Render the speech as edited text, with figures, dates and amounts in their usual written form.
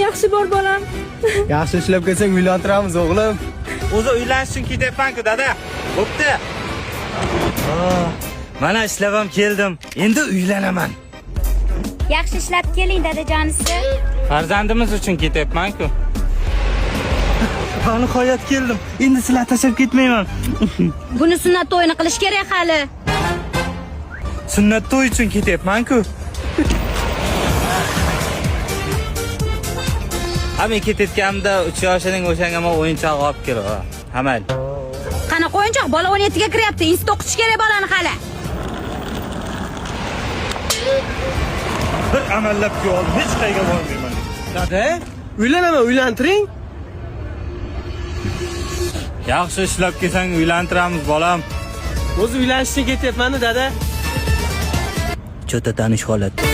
Yaxshi bor bolam. Yaxshi ishlab kelsang uylantiramiz o'g'lim. O'zi uylanish uchun ketyapman-ku, dada. Bo'pti. Mana ishlab ham keldim. Endi uylanaman. Yaxshi ishlab keling dadajonisi. Farzandimiz uchun ketyapman-ku. Ha, nihoyat keldim. Endi sizlar tashlab ketmayman. Buni sunnat to'yini qilish kerak hali. Sunnat to'y uchun ketyapman-ku. Men ketayotganimda 3 yoshining o'shanga men o'yinchoq olib keldi. Hamal. Qanaqa o'yinchoq? Bola 17 ga kiryapti. Institut o'qitish kerak bolani hali. Bir amallab ko'rdim, hech qayerga bormayman. Dada, uylanaman, uylantiring. Yaxshi ishlab kelsang uylantiramiz, bolam. O'zi uylanishga ketyapman-da, dada. Cho'ta tanish holat.